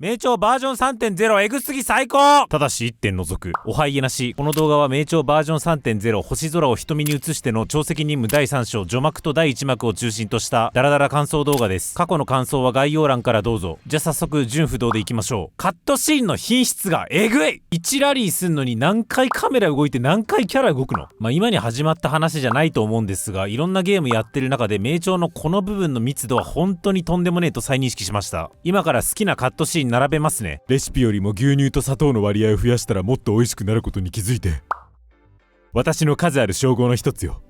名調バージョン 3.0 エグすぎ最高。ただし1点除く。おはいえなし。この動画は名調バージョン 3.0 星空を瞳に映しての超責任務第3章序幕と第1幕を中心としたダラダラ感想動画です。過去の感想は概要欄からどうぞ。じゃあ早速順不動でいきましょう。カットシーンの品質がえぐい。1ラリーすんのに何回カメラ動いて何回キャラ動くの。今に始まった話じゃないと思うんですが、いろんなゲームやってる中で名調のこの部分の密度は本当にとんでもねえと再認識しました。今から好きなカットシーン並べますね。レシピよりも牛乳と砂糖の割合を増やしたらもっと美味しくなることに気づいて。私の数ある称号の一つよ。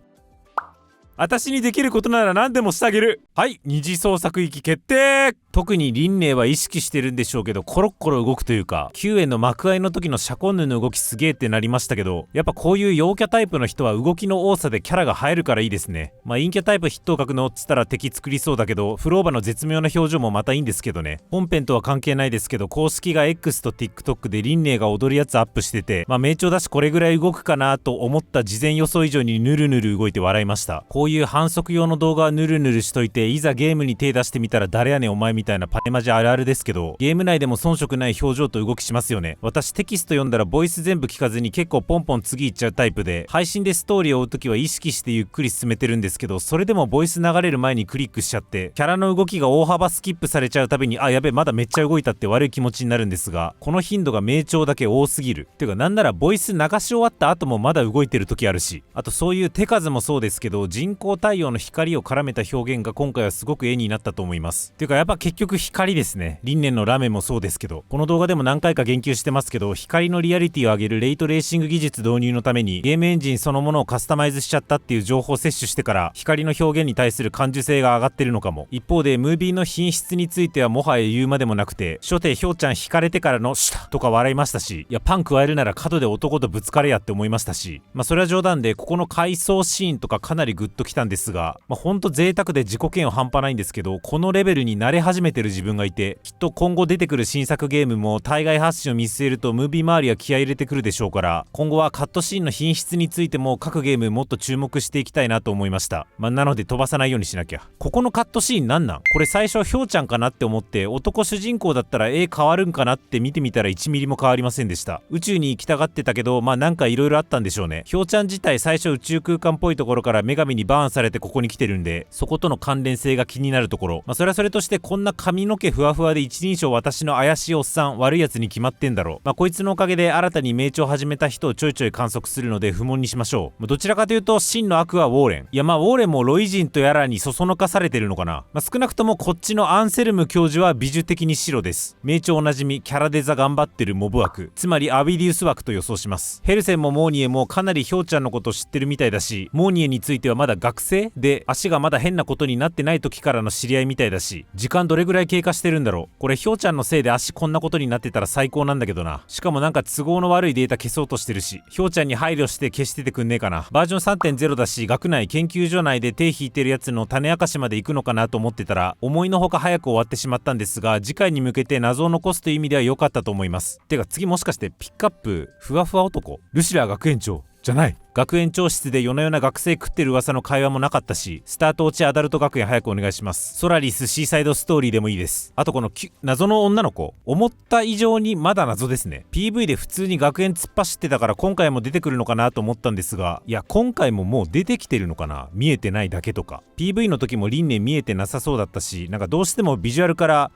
私にできることなら何でもしてあげる。はい、二次創作域決定。特に輪廻は意識してるんでしょうけど、コロッコロ動くというか、9円の幕開の時のシャコンヌの動きすげーってなりましたけど、やっぱこういう陽キャタイプの人は動きの多さでキャラが映えるからいいですね。陰キャタイプ筆頭格のっつったら敵作りそうだけど、フローバの絶妙な表情もまたいいんですけどね。本編とは関係ないですけど、公式が X と TikTok で輪廻が踊るやつアップしてて、名調だしこれぐらい動くかなと思った事前予想以上にヌルヌル動いて笑いました。こういう反則用の動画はヌルヌルしといて、いざゲームに手出してみたら誰やねんお前みたいなパネマジあるあるですけど、ゲーム内でも遜色ない表情と動きしますよね。私テキスト読んだらボイス全部聞かずに結構ポンポン次行っちゃうタイプで、配信でストーリーを追うときは意識してゆっくり進めてるんですけど、それでもボイス流れる前にクリックしちゃってキャラの動きが大幅スキップされちゃうたびに、あ、やべまだめっちゃ動いたって悪い気持ちになるんですが、この頻度が名調だけ多すぎる。てかなんならボイス流し終わった後もまだ動いてる時あるし、あとそういう手数もそうですけど、人工太陽の光を絡めた表現が今回はすごく絵になったと思います。てかやっぱ結局光ですね。輪廻のラメもそうですけど、この動画でも何回か言及してますけど、光のリアリティを上げるレイトレーシング技術導入のためにゲームエンジンそのものをカスタマイズしちゃったっていう情報を摂取してから光の表現に対する感受性が上がってるのかも。一方でムービーの品質についてはもはや言うまでもなくて、初手ひょうちゃん引かれてからのシュッとか笑いましたし、いやパン加えるなら角で男とぶつかれやって思いましたし、それは冗談で、ここの回想シーンとかかなりグッときたんですが、ほんと贅沢で自己嫌悪半端ないんですけど、このレベルに慣れ始めてる自分がいて、きっと今後出てくる新作ゲームも対外発信を見据えるとムービー周りは気合い入れてくるでしょうから、今後はカットシーンの品質についても各ゲームもっと注目していきたいなと思いました。なので飛ばさないようにしなきゃ。ここのカットシーンなんなん？これ最初ひょうちゃんかなって思って、男主人公だったら変わるんかなって見てみたら1ミリも変わりませんでした。宇宙に行きたがってたけど、なんか色々あったんでしょうね。ひょうちゃん自体最初宇宙空間っぽいところから女神にバーンされてここに来てるんで、そことの関連性が気になるところ。それはそれとして、こんな髪の毛ふわふわで一人称私の怪しいおっさん悪いやつに決まってんだろう。こいつのおかげで新たに名調を始めた人をちょいちょい観測するので不問にしましょう。どちらかというと真の悪はウォーレン。いやウォーレンもロイ人とやらにそそのかされてるのかな。少なくともこっちのアンセルム教授は美術的に白です。名調おなじみキャラデザ頑張ってるモブ枠、つまりアビディウス枠と予想します。ヘルセンもモーニエもかなりヒョウちゃんのこと知ってるみたいだし、モーニエについてはまだ学生で足がまだ変なことになってない時からの知り合いみたいだし、時間どれぐらい経過してるんだろう。これヒョウちゃんのせいで足こんなことになってたら最高なんだけどな。しかもなんか都合の悪いデータ消そうとしてるし、ヒョウちゃんに配慮して消しててくんねえかな。バージョン 3.0 だし、学内研究所内で手引いてるやつの種明かしまで行くのかなと思ってたら、思いのほか早く終わってしまったんですが、次回に向けて謎を残すという意味では良かったと思います。てか次もしかしてピックアップふわふわ男ルシラー学園長じゃない？学園長室で夜な夜な学生食ってる噂の会話もなかったし、スタート落ちアダルト学園早くお願いします。ソラリスシーサイドストーリーでもいいです。あとこの謎の女の子、思った以上にまだ謎ですね。 PV で普通に学園突っ走ってたから今回も出てくるのかなと思ったんですが、いや今回ももう出てきてるのかな、見えてないだけとか。 PV の時も輪廻見えてなさそうだったし、なんかどうしてもビジュアルから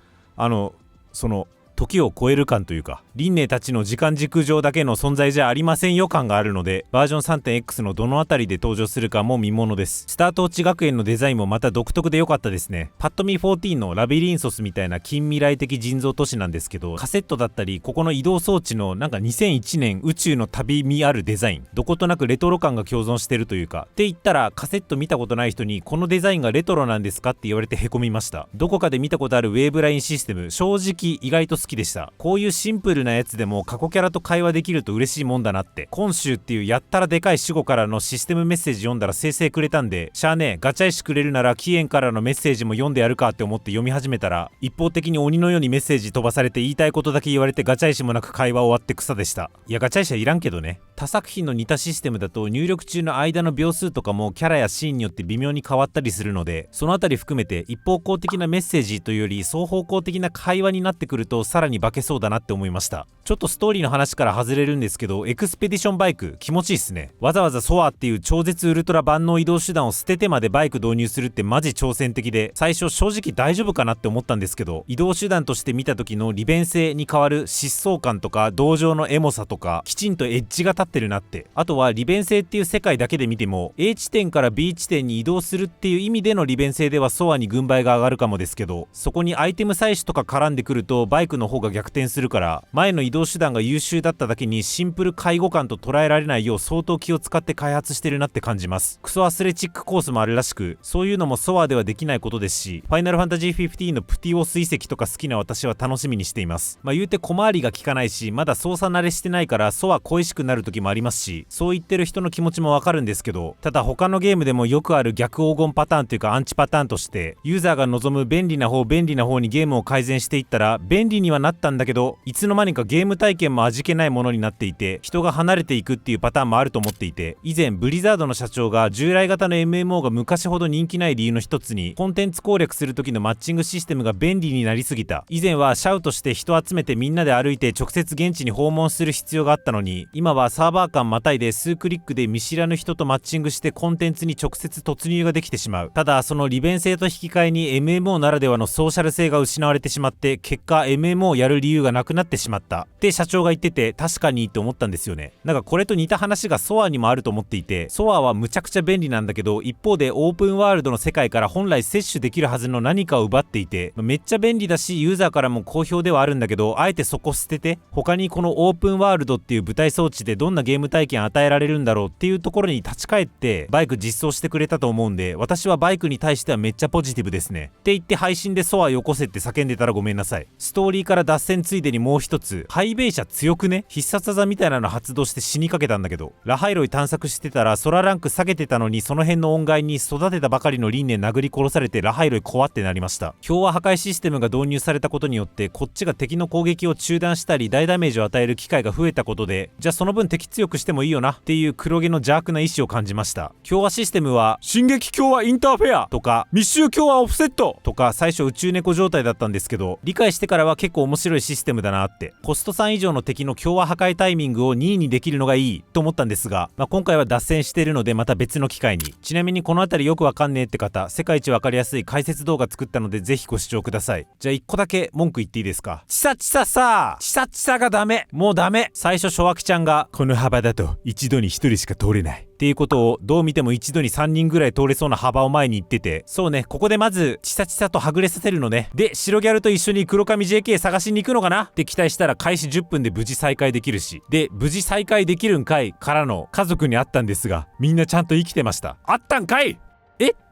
その時を超える感というか、輪廻たちの時間軸上だけの存在じゃありませんよ感があるので、バージョン 3.x のどのあたりで登場するかも見ものです。スタート落ち学園のデザインもまた独特で良かったですね。パッと見14のラビリンソスみたいな近未来的人造都市なんですけど、カセットだったりここの移動装置のなんか2001年宇宙の旅味あるデザイン、どことなくレトロ感が共存してるというか。って言ったらカセット見たことない人にこのデザインがレトロなんですかって言われてへこみました。どこかで見たことあるウェーブラインシステム、正直意外と好きでした。こういうシンプルなやつでも過去キャラと会話できると嬉しいもんだなって。今週っていうやったらでかい死後からのシステムメッセージ読んだら生成くれたんで、しゃあねえガチャ石くれるなら期限からのメッセージも読んでやるかって思って読み始めたら、一方的に鬼のようにメッセージ飛ばされて言いたいことだけ言われてガチャ石もなく会話終わって草でした。いやガチャ石はいらんけどね。他作品の似たシステムだと入力中の間の秒数とかもキャラやシーンによって微妙に変わったりするので、そのあたり含めて一方向的なメッセージというより双方向的な会話になってくるとさらに化けそうだなって思いました。ちょっとストーリーの話から外れるんですけど、エクスペディションバイク気持ちいいっすね。わざわざソアっていう超絶ウルトラ万能移動手段を捨ててまでバイク導入するってマジ挑戦的で、最初正直大丈夫かなって思ったんですけど、移動手段として見た時の利便性に変わる疾走感とか同情のエモさとか、きちんとエッジが立ってるなって。あとは利便性っていう世界だけで見ても A 地点から B 地点に移動するっていう意味での利便性ではソアに軍配が上がるかもですけど、そこにアイテム採取とか絡んでくるとバイクの方が逆転するから、前の移動手段が優秀だっただけにシンプル介護感と捉えられないよう相当気を使って開発してるなって感じます。クソアスレチックコースもあるらしく、そういうのもソアではできないことですし、ファイナルファンタジー15のプティオス遺跡とか好きな私は楽しみにしています。言うて小回りが効かないし、まだ操作慣れしてないからソア恋しくなる時もありますし、そう言ってる人の気持ちもわかるんですけど、ただ他のゲームでもよくある逆黄金パターンというかアンチパターンとして、ユーザーが望む便利な方にゲームを改善していったら便利にはなったんだけど、いつの間にかゲーム体験も味気ないものになっていて人が離れていくっていうパターンもあると思っていて、以前ブリザードの社長が従来型の MMO が昔ほど人気ない理由の一つに、コンテンツ攻略する時のマッチングシステムが便利になりすぎた。以前はシャウトして人集めてみんなで歩いて直接現地に訪問する必要があったのに、今はサーバー間またいで数クリックで見知らぬ人とマッチングしてコンテンツに直接突入ができてしまう。ただその利便性と引き換えに MMO ならではのソーシャル性が失われてしまって、結果 MMO をやる理由がなくなってしまったって社長が言ってて、確かにって思ったんですよね。なんかこれと似た話がソアにもあると思っていて、ソアはむちゃくちゃ便利なんだけど、一方でオープンワールドの世界から本来摂取できるはずの何かを奪っていて、めっちゃ便利だしユーザーからも好評ではあるんだけど、あえてそこ捨てて他にこのオープンワールドっていう舞台装置でどんなゲーム体験与えられるんだろうっていうところに立ち返ってバイク実装してくれたと思うんで、私はバイクに対してはめっちゃポジティブですね。って言って配信でソアよこせって叫んでたらごめんなさい。ストーリーから脱線ついでにもう一つ、ハイベイ車強くね。必殺技みたいなの発動して死にかけたんだけど、ラハイロイ探索してたら空ランク下げてたのに、その辺の音階に育てたばかりの輪廻殴り殺されてラハイロイ怖ってなりました。共和破壊システムが導入されたことによってこっちが敵の攻撃を中断したり大ダメージを与える機会が増えたことで、じゃあその分敵強くしてもいいよなっていう黒毛の邪悪な意志を感じました。共和システムは進撃共和インターフェアとか密集共和オフセットとか最初宇宙猫状態だったんですけど、理解してからは結構面白いシステムだなって。コスト3以上の敵の共和破壊タイミングを2位にできるのがいいと思ったんですが、今回は脱線しているのでまた別の機会に。ちなみにこの辺りよくわかんねえって方、世界一わかりやすい解説動画作ったのでぜひご視聴ください。じゃあ1個だけ文句言っていいですか。チサがダメ、もうダメ。最初諸脇ちゃんがこの幅だと一度に1人しか通れないっていうことをどう見ても一度に3人ぐらい通れそうな幅を前に言ってて、そうね、ここでまずチサとはぐれさせるのね。で白ギャルと一緒に黒髪 JK 探しに行くのかなって期待したら開始10分で無事再会できるし、で無事再会できるんかいからの家族に会ったんですが、みんなちゃんと生きてました。あったんかい。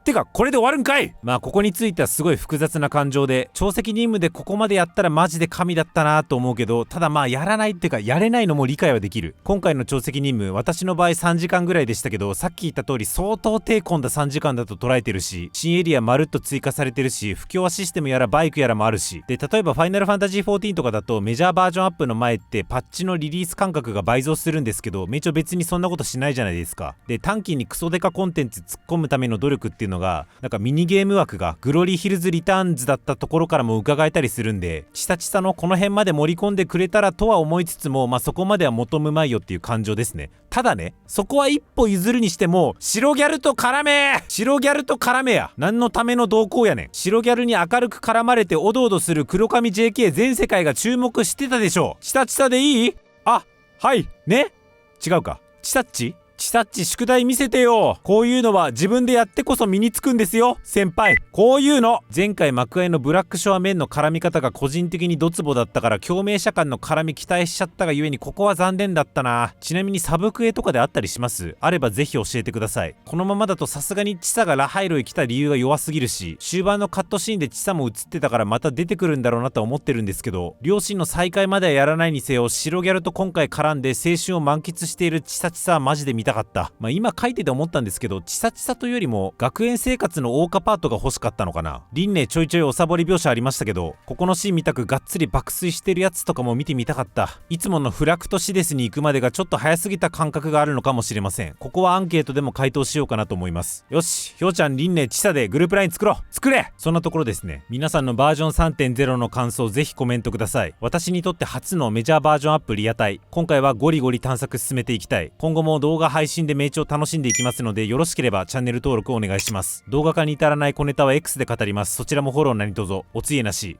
てかこれで終わるんかい。ここについてはすごい複雑な感情で、長責任務でここまでやったらマジで神だったなと思うけど、ただやらないっていうかやれないのも理解はできる。今回の長責任務、私の場合3時間ぐらいでしたけど、さっき言った通り相当手込んだ3時間だと捉えてるし、新エリアまるっと追加されてるし、不協和システムやらバイクやらもあるし、で例えばファイナルファンタジー14とかだとメジャーバージョンアップの前ってパッチのリリース間隔が倍増するんですけど、めちゃ別にそんなことしないじゃないですか。で短期にクソデカコンテンツ突っ込むための努力っていうのがなんかミニゲーム枠がグロリーヒルズリターンズだったところからも伺えたりするんで、チサのこの辺まで盛り込んでくれたらとは思いつつも、そこまでは求むまいよっていう感情ですね。ただね、そこは一歩譲るにしても白ギャルと絡めや。何のための動向やねん。白ギャルに明るく絡まれておどおどする黒髪 JK 全世界が注目してたでしょ。チサでいい？はいね、違うか。チサッチ宿題見せてよ。こういうのは自分でやってこそ身につくんですよ先輩。こういうの。前回幕間のブラックショア面の絡み方が個人的にドツボだったから共鳴者間の絡み期待しちゃったがゆえにここは残念だったな。ちなみにサブクエとかであったりします？あればぜひ教えてください。このままだとさすがにチサがラハイロへ来た理由が弱すぎるし、終盤のカットシーンでチサも映ってたからまた出てくるんだろうなと思ってるんですけど、両親の再会まではやらないにせよ白ギャルと今回絡んで青春を満喫しているチサはマジで見たたかった。今書いてて思ったんですけど、ちさちさというよりも学園生活の謳歌パートが欲しかったのかな。輪廻ちょいちょいおサボり描写ありましたけど、ここのシーン見たくがっつり爆睡してるやつとかも見てみたかった。いつものフラクトシデスに行くまでがちょっと早すぎた感覚があるのかもしれません。ここはアンケートでも回答しようかなと思います。よし、ひょうちゃん、輪廻、ちさでグループライン作ろう。作れ。そんなところですね。皆さんのバージョン 3.0 の感想ぜひコメントください。私にとって初のメジャーバージョンアップリアタイ。今回はゴリゴリ探索進めていきたい。今後も動画配信で名著を楽しんでいきますので、よろしければチャンネル登録お願いします。動画化に至らない小ネタは X で語ります。そちらもフォロー何卒おつゆなし。